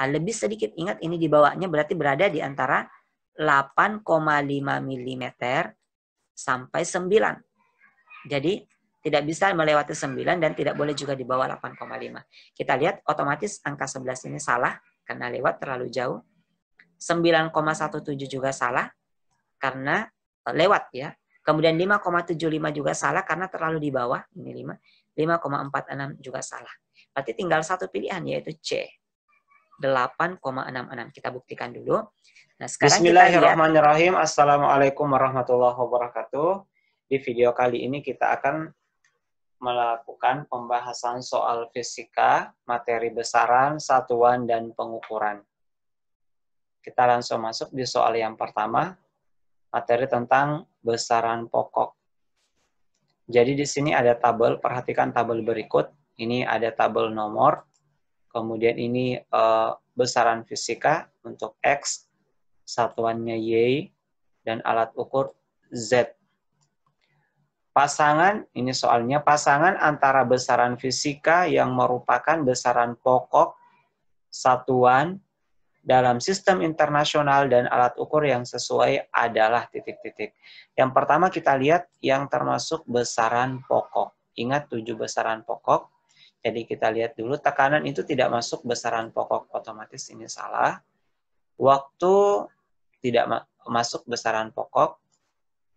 Lebih sedikit. Ingat ini di bawahnya berarti berada di antara 8,5 mm sampai 9. Jadi tidak bisa melewati 9 dan tidak boleh juga di bawah 8,5. Kita lihat otomatis angka 11 ini salah karena lewat terlalu jauh. 9,17 juga salah karena lewat ya. Kemudian 5,75 juga salah karena terlalu di bawah. Ini 5. 5,46 juga salah. Berarti tinggal satu pilihan yaitu C. 8,66. Kita buktikan dulu. Nah, sekarang Bismillahirrahmanirrahim. Assalamualaikum warahmatullahi wabarakatuh. Di video kali ini kita akan melakukan pembahasan soal fisika, materi besaran, satuan, dan pengukuran. Kita langsung masuk di soal yang pertama, materi tentang besaran pokok. Jadi di sini ada tabel, perhatikan tabel berikut. Ini ada tabel nomor, kemudian ini besaran fisika untuk X, satuannya Y, dan alat ukur Z. Pasangan, ini soalnya, pasangan antara besaran fisika yang merupakan besaran pokok, satuan, dalam sistem internasional dan alat ukur yang sesuai adalah titik-titik. Yang pertama kita lihat yang termasuk besaran pokok. Ingat 7 besaran pokok. Jadi kita lihat dulu, tekanan itu tidak masuk besaran pokok, otomatis ini salah. Waktu tidak masuk besaran pokok.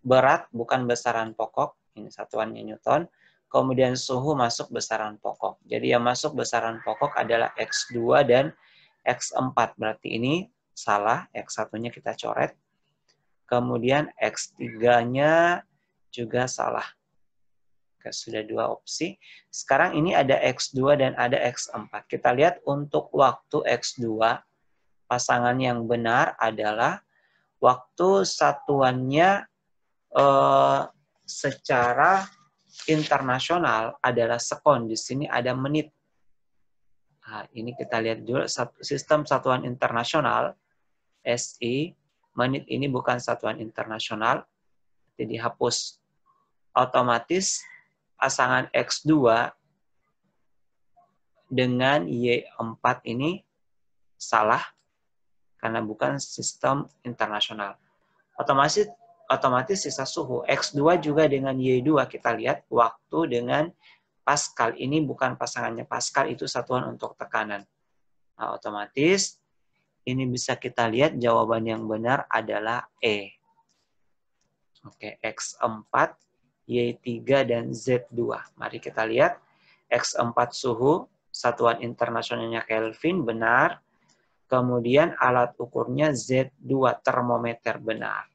Berat bukan besaran pokok, ini satuannya Newton. Kemudian suhu masuk besaran pokok. Jadi yang masuk besaran pokok adalah X2 dan X4, berarti ini salah, X1-nya kita coret. Kemudian X3-nya juga salah. Oke, sudah 2 opsi. Sekarang ini ada X2 dan ada X4. Kita lihat untuk waktu X2, pasangan yang benar adalah waktu satuannya secara internasional adalah sekon. Di sini ada menit. Nah, ini kita lihat dulu sistem satuan internasional SI, menit ini bukan satuan internasional, jadi dihapus. Otomatis pasangan X2 dengan Y4 ini salah karena bukan sistem internasional. Otomatis sisa suhu X2 juga dengan Y2 kita lihat waktu dengan Pascal, ini bukan pasangannya Pascal, itu satuan untuk tekanan. Nah, otomatis ini bisa kita lihat jawaban yang benar adalah E. Oke, X4, Y3, dan Z2. Mari kita lihat. X4 suhu, satuan internasionalnya Kelvin, benar. Kemudian alat ukurnya Z2, termometer, benar.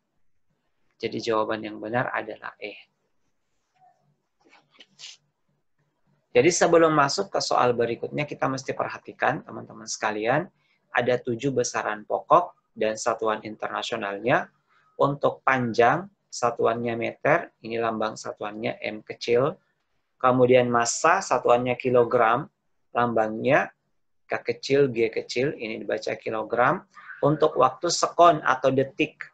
Jadi jawaban yang benar adalah E. Jadi sebelum masuk ke soal berikutnya, kita mesti perhatikan, teman-teman sekalian, ada 7 besaran pokok dan satuan internasionalnya. Untuk panjang, satuannya meter, ini lambang satuannya M kecil. Kemudian massa, satuannya kilogram, lambangnya K kecil, G kecil, ini dibaca kilogram. Untuk waktu sekon atau detik,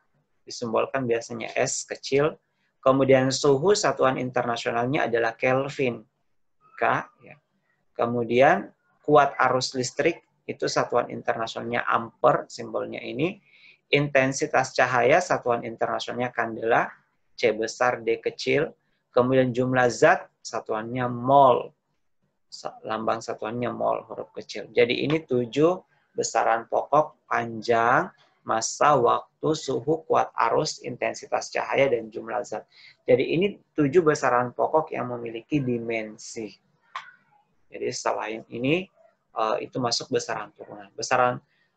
disimbolkan biasanya S kecil. Kemudian suhu, satuan internasionalnya adalah Kelvin. K, ya. Kemudian kuat arus listrik itu satuan internasionalnya ampere, simbolnya ini. Intensitas cahaya satuan internasionalnya kandela, C besar D kecil. Kemudian jumlah zat satuannya mol, lambang satuannya mol huruf kecil. Jadi ini 7 besaran pokok, panjang, massa, waktu, suhu, kuat arus, intensitas cahaya, dan jumlah zat. Jadi ini 7 besaran pokok yang memiliki dimensi. Jadi selain ini, itu masuk besaran turunan.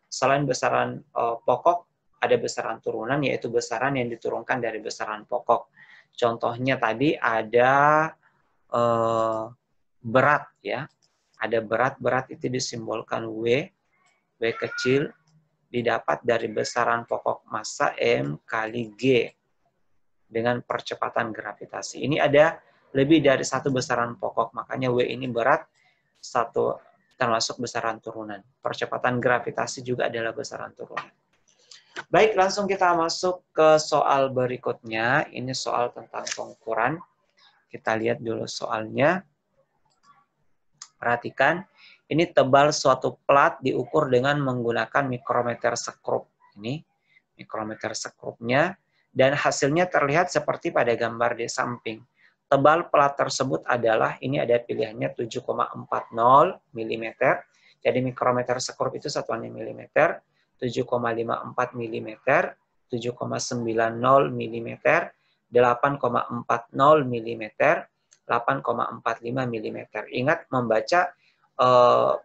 Selain besaran pokok, ada besaran turunan, yaitu besaran yang diturunkan dari besaran pokok. Contohnya tadi ada berat, ya. Ada berat itu disimbolkan W kecil, didapat dari besaran pokok massa M kali G dengan percepatan gravitasi. Ini ada lebih dari 1 besaran pokok, makanya W ini berat, 1 termasuk besaran turunan. Percepatan gravitasi juga adalah besaran turunan. Baik, langsung kita masuk ke soal berikutnya. Ini soal tentang pengukuran. Kita lihat dulu soalnya. Perhatikan, Ini tebal suatu plat diukur dengan menggunakan mikrometer sekrup. Ini mikrometer sekrupnya. Dan hasilnya terlihat seperti pada gambar di samping. Tebal plat tersebut adalah, ini ada pilihannya 7,40 mm. Jadi mikrometer sekrup itu satuannya milimeter. 7,54 mm, 7,90 mm, 8,40 mm, 8,45 mm. Ingat membaca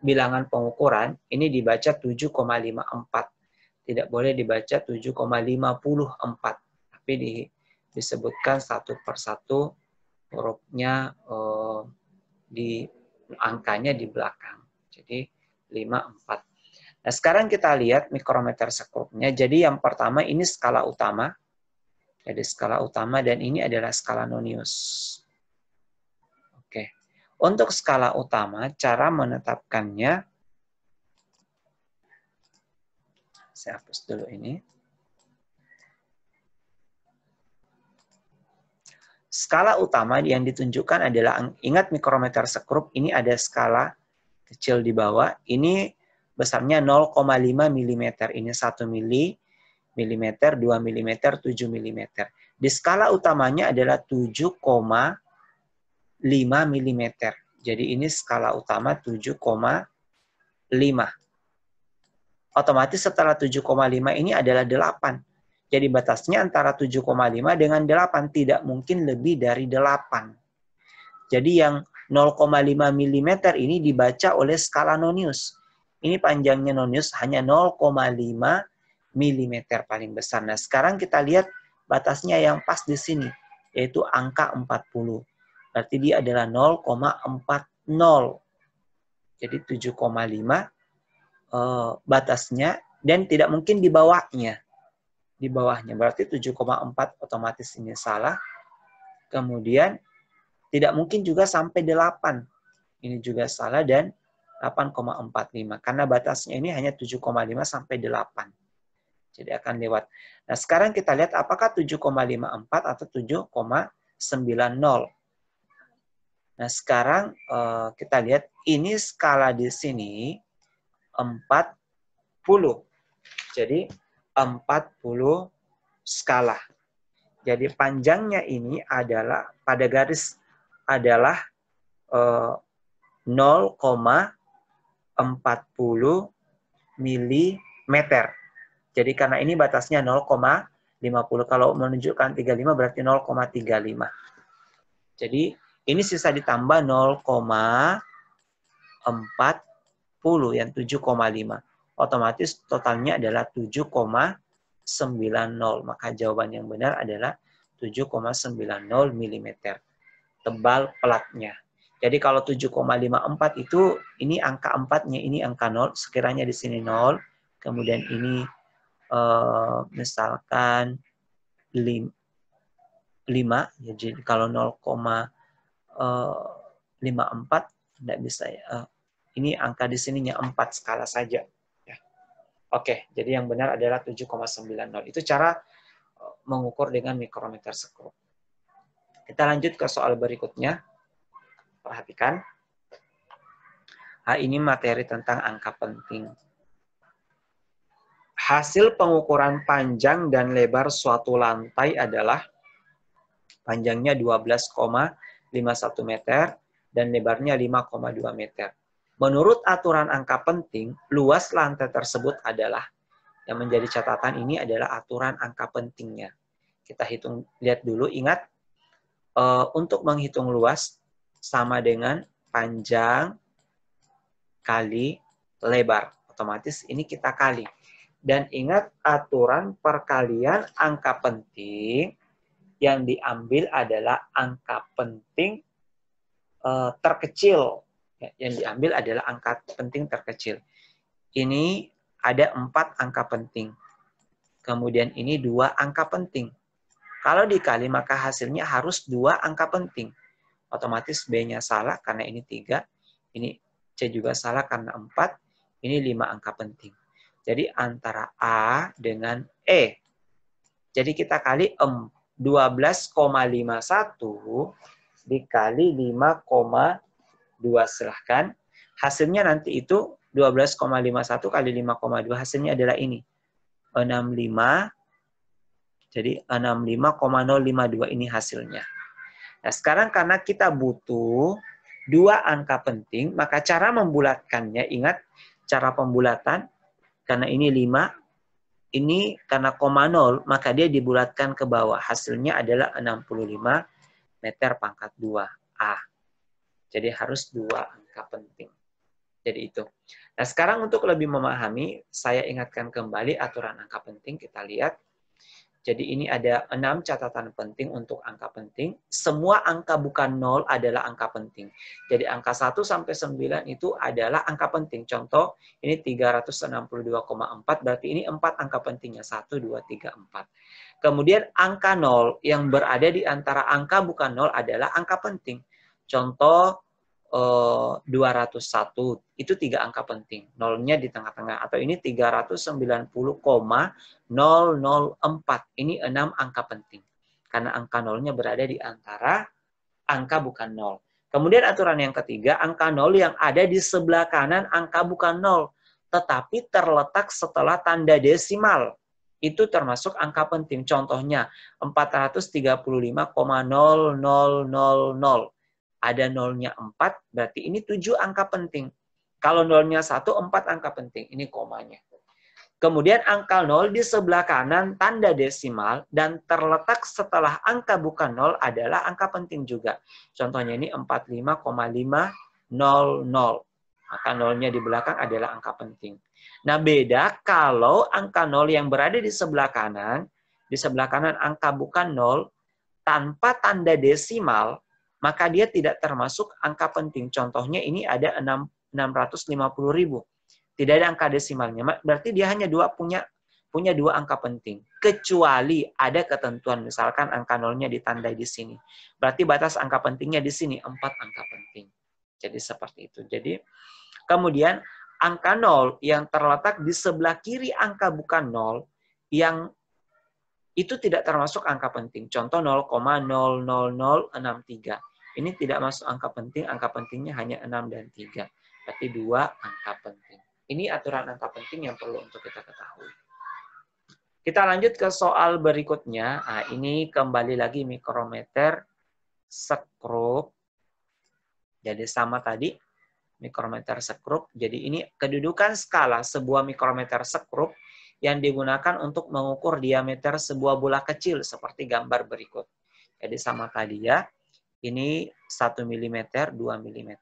bilangan pengukuran, ini dibaca 7,54. Tidak boleh dibaca 7,54. Tapi disebutkan satu persatu hurufnya di angkanya di belakang. Jadi 54. Nah, sekarang kita lihat mikrometer sekrupnya. Jadi yang pertama ini skala utama. Jadi skala utama dan ini adalah skala nonius. Oke. Untuk skala utama, cara menetapkannya, saya hapus dulu ini. Skala utama yang ditunjukkan adalah, ingat mikrometer sekrup, ini ada skala kecil di bawah. Ini besarnya 0,5 mm. Ini 1 mm, 2 mm, 7 mm. Di skala utamanya adalah 7,5 mm. Jadi ini skala utama 7,5. Otomatis setelah 7,5 ini adalah 8. Jadi batasnya antara 7,5 dengan 8. Tidak mungkin lebih dari 8. Jadi yang 0,5 mm ini dibaca oleh skala nonius. Ini panjangnya nonius hanya 0,5 mm paling besar. Nah, sekarang kita lihat batasnya yang pas di sini, yaitu angka 40. Berarti dia adalah 0,40. Jadi 7,5 batasnya, dan tidak mungkin di bawahnya. Di bawahnya berarti 7,4 otomatis ini salah. Kemudian tidak mungkin juga sampai 8. Ini juga salah, dan 8,45. Karena batasnya ini hanya 7,5 sampai 8. Jadi akan lewat. Nah, sekarang kita lihat apakah 7,54 atau 7,90. Nah, sekarang kita lihat ini skala di sini 40. Jadi 40 skala. Jadi panjangnya ini adalah pada garis adalah 0,40 mm. Jadi karena ini batasnya 0,50. Kalau menunjukkan 35 berarti 0,35. Jadi ini sisa ditambah 0,40 yang 7,5. Otomatis totalnya adalah 7,90. Maka jawaban yang benar adalah 7,90 mm. Tebal platnya. Jadi kalau 7,54 itu, ini angka 4-nya, ini angka 0. Sekiranya di sini 0, kemudian ini misalkan 5. Jadi kalau 0,54 tidak bisa ya. Ini angka di sininya 4 skala saja. Ya. Oke, jadi yang benar adalah 7,90. Itu cara mengukur dengan mikrometer sekrup. Kita lanjut ke soal berikutnya. Perhatikan. Ini materi tentang angka penting. Hasil pengukuran panjang dan lebar suatu lantai adalah panjangnya 12,51 meter dan lebarnya 5,2 meter. Menurut aturan angka penting, luas lantai tersebut adalah, yang menjadi catatan ini adalah aturan angka pentingnya. Kita hitung, lihat dulu, ingat untuk menghitung luas sama dengan panjang kali lebar. Otomatis ini kita kali. Dan ingat aturan perkalian angka penting, yang diambil adalah angka penting terkecil. Yang diambil adalah angka penting terkecil. Ini ada 4 angka penting. Kemudian ini 2 angka penting. Kalau dikali maka hasilnya harus 2 angka penting. Otomatis B-nya salah karena ini 3. Ini C juga salah karena 4. Ini 5 angka penting. Jadi antara A dengan E. Jadi kita kali 12,51 dikali 5,2. Silahkan. Hasilnya nanti itu 12,51 kali 5,2 hasilnya adalah ini. 65, jadi 65,052 ini hasilnya. Nah, sekarang karena kita butuh dua angka penting, maka cara membulatkannya, ingat cara pembulatan, karena ini 5, ini karena koma 0, maka dia dibulatkan ke bawah. Hasilnya adalah 65 meter pangkat 2A. Jadi harus dua angka penting. Jadi itu. Nah, sekarang untuk lebih memahami, saya ingatkan kembali aturan angka penting. Kita lihat. Jadi ini ada 6 catatan penting untuk angka penting. Semua angka bukan 0 adalah angka penting. Jadi angka 1 sampai 9 itu adalah angka penting. Contoh, ini 362,4, berarti ini 4 angka pentingnya. 1, 2, 3, 4. Kemudian angka 0 yang berada di antara angka bukan 0 adalah angka penting. Contoh, 201 itu 3 angka penting, nolnya di tengah-tengah, atau ini 390,004 ini 6 angka penting karena angka nolnya berada di antara angka bukan 0. Kemudian aturan yang ketiga, angka 0 yang ada di sebelah kanan angka bukan 0 tetapi terletak setelah tanda desimal itu termasuk angka penting. Contohnya 435,0000. Ada nolnya 4, berarti ini 7 angka penting. Kalau nolnya 1, 4 angka penting. Ini komanya. Kemudian angka 0 di sebelah kanan tanda desimal dan terletak setelah angka bukan 0 adalah angka penting juga. Contohnya ini 45,500. Maka nolnya di belakang adalah angka penting. Nah, beda kalau angka 0 yang berada di sebelah kanan angka bukan 0, tanpa tanda desimal, maka dia tidak termasuk angka penting. Contohnya ini ada 650.000. Tidak ada angka desimalnya. Berarti dia hanya punya 2 angka penting. Kecuali ada ketentuan. Misalkan angka nolnya ditandai di sini. Berarti batas angka pentingnya di sini 4 angka penting. Jadi seperti itu. Jadi kemudian angka 0 yang terletak di sebelah kiri angka bukan 0 yang itu tidak termasuk angka penting. Contoh 0,00063. Ini tidak masuk angka penting. Angka pentingnya hanya 6 dan 3. Berarti 2 angka penting. Ini aturan angka penting yang perlu untuk kita ketahui. Kita lanjut ke soal berikutnya. Nah, ini kembali lagi mikrometer skrup. Jadi sama tadi, mikrometer skrup. Jadi ini kedudukan skala sebuah mikrometer skrup yang digunakan untuk mengukur diameter sebuah bola kecil seperti gambar berikut. Jadi sama tadi ya. Ini 1 mm, 2 mm.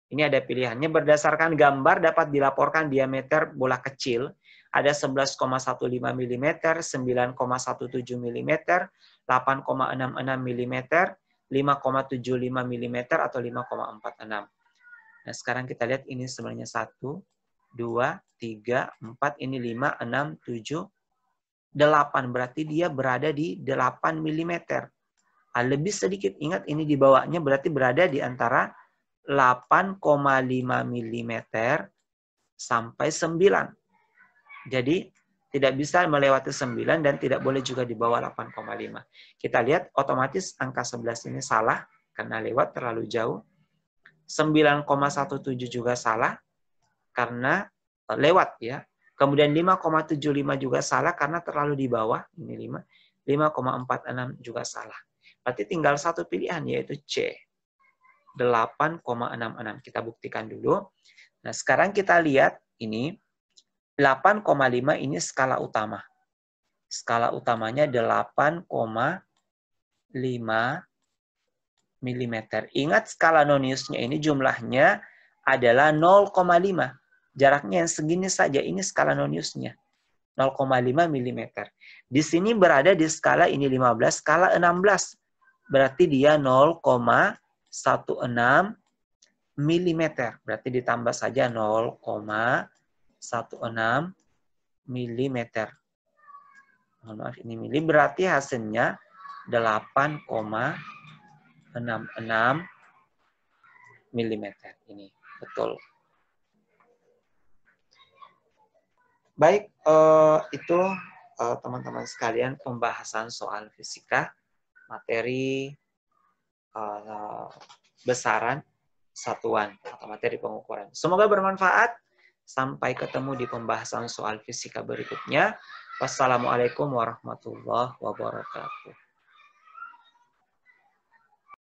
Ini ada pilihannya. Berdasarkan gambar dapat dilaporkan diameter bola kecil. Ada 11,15 mm, 9,17 mm, 8,66 mm, 5,75 mm, atau 5,46. Nah, sekarang kita lihat ini sebenarnya 1, 2, 3, 4, ini 5, 6, 7, 8. Berarti dia berada di 8 mm. Lebih sedikit, ingat ini di bawahnya berarti berada di antara 8,5 mm sampai 9. Jadi tidak bisa melewati 9 dan tidak boleh juga di bawah 8,5. Kita lihat otomatis angka 11 ini salah karena lewat terlalu jauh. 9,17 juga salah karena lewat ya. Kemudian 5,75 juga salah karena terlalu di bawah. Ini 5. 5,46 juga salah. Berarti tinggal satu pilihan yaitu C. 8,66. Kita buktikan dulu. Nah, sekarang kita lihat ini 8,5 ini skala utama. Skala utamanya 8,5 mm. Ingat skala noniusnya ini jumlahnya adalah 0,5. Jaraknya yang segini saja, ini skala noniusnya. 0,5 mm. Di sini berada di skala ini 15, skala 16. Berarti dia 0,16 mm. Berarti ditambah saja 0,16 mm. Mohon maaf, ini mili. Berarti hasilnya 8,66 mm. Ini betul. Baik, itu teman-teman sekalian pembahasan soal fisika, materi besaran. satuan atau materi pengukuran. Semoga bermanfaat. Sampai ketemu di pembahasan soal fisika berikutnya. Wassalamualaikum warahmatullahi wabarakatuh.